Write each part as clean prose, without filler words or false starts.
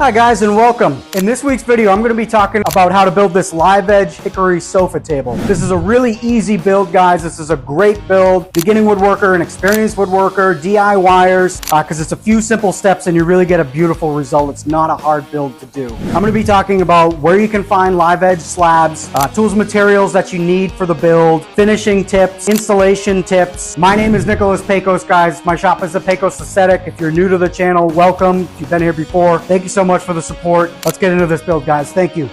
Hi guys and welcome. In this week's video I'm going to be talking about how to build this live edge hickory sofa table. This is a really easy build, guys. This is a great build. Beginning woodworker and experienced woodworker, DIYers, because it's a few simple steps and you really get a beautiful result. It's not a hard build to do. I'm going to be talking about where you can find live edge slabs, tools and materials that you need for the build, finishing tips, installation tips. My name is Nicholas Pecos, guys. My shop is the Pecos Aesthetic. If you're new to the channel, welcome. If you've been here before, thank you so much for the support. Let's get into this build, guys. Thank you.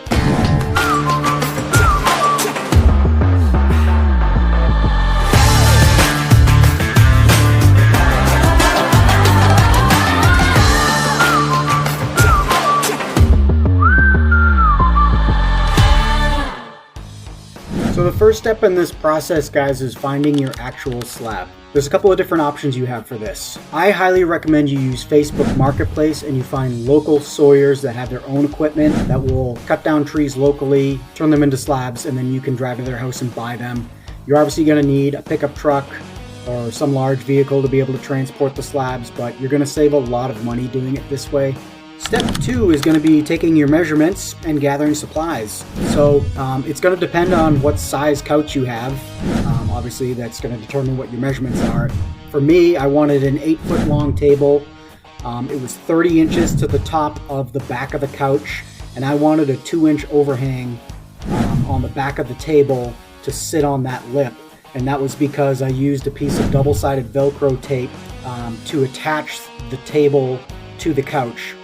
So the first step in this process, guys, is finding your actual slab. There's a couple of different options you have for this. I highly recommend you use Facebook Marketplace and you find local sawyers that have their own equipment that will cut down trees locally, turn them into slabs, and then you can drive to their house and buy them. You're obviously going to need a pickup truck or some large vehicle to be able to transport the slabs, but you're going to save a lot of money doing it this way. Step 2 is going to be taking your measurements and gathering supplies. So it's going to depend on what size couch you have. Obviously, that's going to determine what your measurements are. For me, I wanted an 8-foot long table. It was 30 inches to the top of the back of the couch, and I wanted a 2-inch overhang on the back of the table to sit on that lip. And that was because I used a piece of double-sided Velcro tape to attach the table to the couch.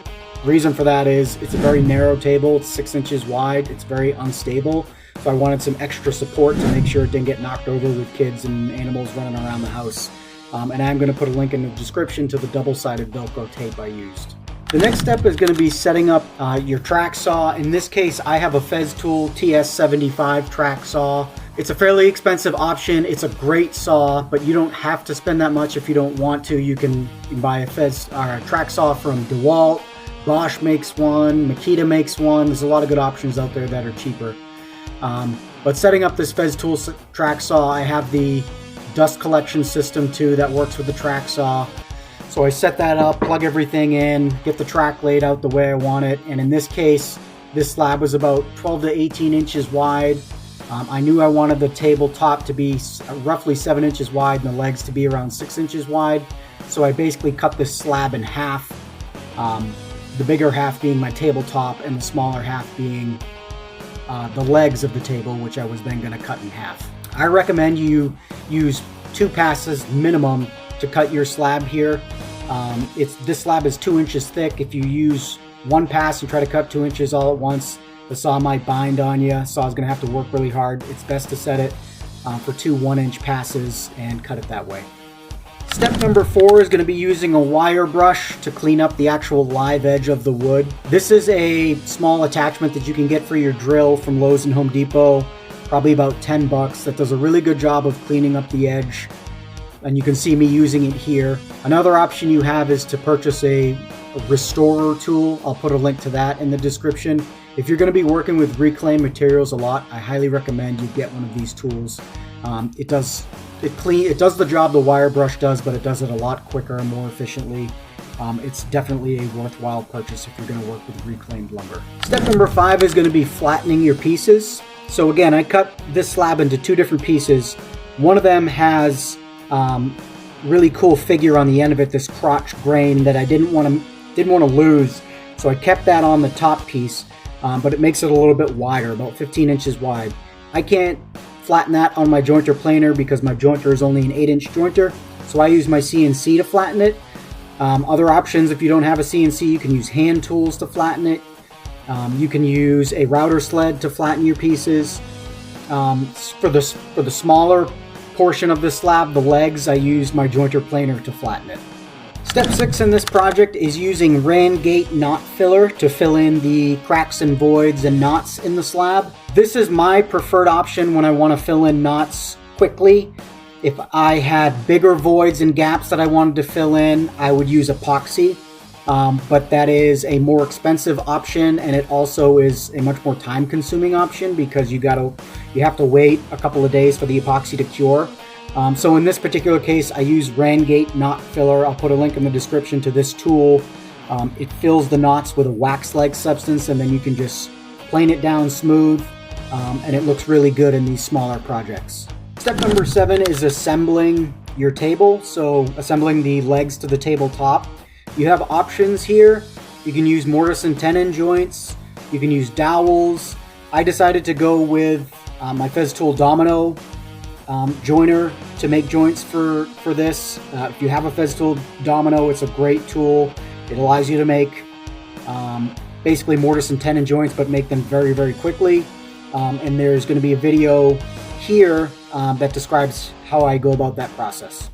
The reason for that is it's a very narrow table. It's 6 inches wide. It's very unstable. So I wanted some extra support to make sure it didn't get knocked over with kids and animals running around the house. And I'm going to put a link in the description to the double-sided Velcro tape I used. The next step is going to be setting up your track saw. In this case, I have a Festool TS75 track saw. It's a fairly expensive option. It's a great saw, but you don't have to spend that much if you don't want to. You can buy a track saw from DeWalt. Bosch makes one, Makita makes one. There's a lot of good options out there that are cheaper. But setting up this Festool track saw, I have the dust collection system too that works with the track saw. So I set that up, plug everything in, get the track laid out the way I want it. And in this case, this slab was about 12 to 18 inches wide. I knew I wanted the tabletop to be roughly 7 inches wide and the legs to be around 6 inches wide. So I basically cut this slab in half. The bigger half being my tabletop and the smaller half being the legs of the table, which I was then going to cut in half. I recommend you use 2 passes minimum to cut your slab here. This slab is 2 inches thick. If you use 1 pass and try to cut 2 inches all at once, the saw might bind on you. Saw's going to have to work really hard. It's best to set it for 2 1-inch passes and cut it that way. Step number 4 is going to be using a wire brush to clean up the actual live edge of the wood. This is a small attachment that you can get for your drill from Lowe's and Home Depot, probably about 10 bucks. That does a really good job of cleaning up the edge, and you can see me using it here. Another option you have is to purchase a restorer tool. I'll put a link to that in the description. If you're going to be working with reclaimed materials a lot, I highly recommend you get one of these tools. It does the job the wire brush does, but it does it a lot quicker and more efficiently. It's definitely a worthwhile purchase if you're going to work with reclaimed lumber. Step number 5 is going to be flattening your pieces. So again, I cut this slab into 2 different pieces. One of them has really cool figure on the end of it, this crotch grain that I didn't want to lose. So I kept that on the top piece, but it makes it a little bit wider, about 15 inches wide. I can't flatten that on my jointer planer because my jointer is only an 8-inch jointer, so I use my CNC to flatten it. Other options, if you don't have a CNC, you can use hand tools to flatten it. You can use a router sled to flatten your pieces. For the smaller portion of the slab, the legs, I use my jointer planer to flatten it. Step 6 in this project is using Rangate knot filler to fill in the cracks and voids and knots in the slab. This is my preferred option when I want to fill in knots quickly. If I had bigger voids and gaps that I wanted to fill in, I would use epoxy. But that is a more expensive option, and it also is a much more time-consuming option because you have to wait a couple of days for the epoxy to cure. So in this particular case, I use Rangate knot filler. I'll put a link in the description to this tool. It fills the knots with a wax-like substance, and then you can just plane it down smooth, and it looks really good in these smaller projects. Step number 7 is assembling your table, so assembling the legs to the tabletop. You have options here. You can use mortise and tenon joints. You can use dowels. I decided to go with my Festool domino joiner to make joints for this. If you have a Festool domino, it's a great tool. It allows you to make basically mortise and tenon joints, but make them very, very quickly. And there's going to be a video here that describes how I go about that process.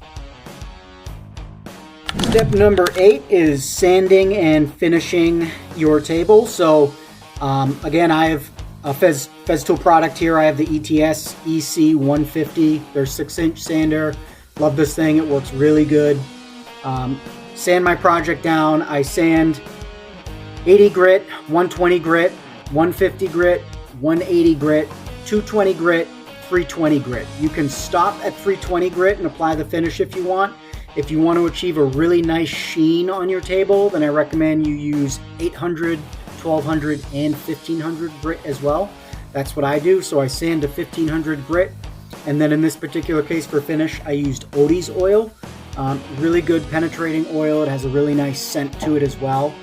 Step number 8 is sanding and finishing your table. So again, I have a Festool product here. I have the ETS EC 150. They're 6-inch sander. Love this thing. It works really good. Sand my project down. I sand 80 grit, 120 grit, 150 grit, 180 grit, 220 grit, 320 grit. You can stop at 320 grit and apply the finish if you want. If you want to achieve a really nice sheen on your table, then I recommend you use 800, 1200, and 1500 grit as well. That's what I do. So I sand to 1500 grit. And then in this particular case for finish, I used Odie's oil. Really good penetrating oil. It has a really nice scent to it as well.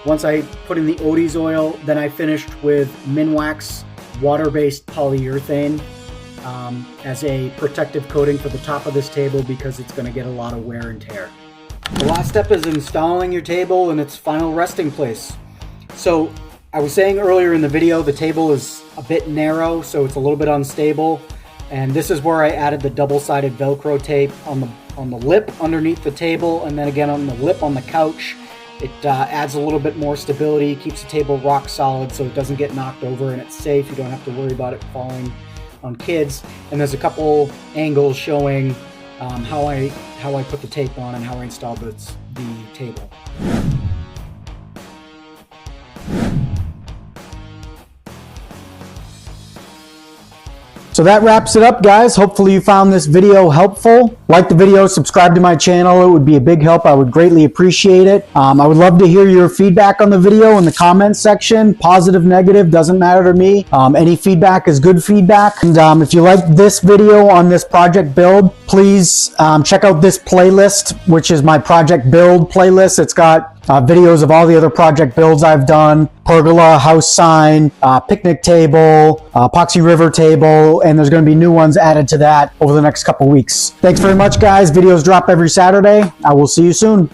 Once I put in the Odie's oil, then I finished with Minwax water-based polyurethane as a protective coating for the top of this table because it's going to get a lot of wear and tear. The last step is installing your table in its final resting place. So I was saying earlier in the video, the table is a bit narrow, so it's a little bit unstable. And this is where I added the double-sided Velcro tape on the lip underneath the table, and then again on the lip on the couch. It adds a little bit more stability, keeps the table rock solid so it doesn't get knocked over, and it's safe. You don't have to worry about it falling on kids. And there's a couple angles showing how I put the tape on and how I installed the table. So that wraps it up, guys. Hopefully you found this video helpful. Like the video, subscribe to my channel. It would be a big help. I would greatly appreciate it. I would love to hear your feedback on the video in the comments section. Positive, negative, doesn't matter to me. Any feedback is good feedback. And if you like this video on this project build, please check out this playlist, which is my project build playlist. It's got videos of all the other project builds I've done, pergola, house sign, picnic table, epoxy river table, and there's going to be new ones added to that over the next couple weeks. Thanks very much, guys. Videos drop every Saturday. I will see you soon.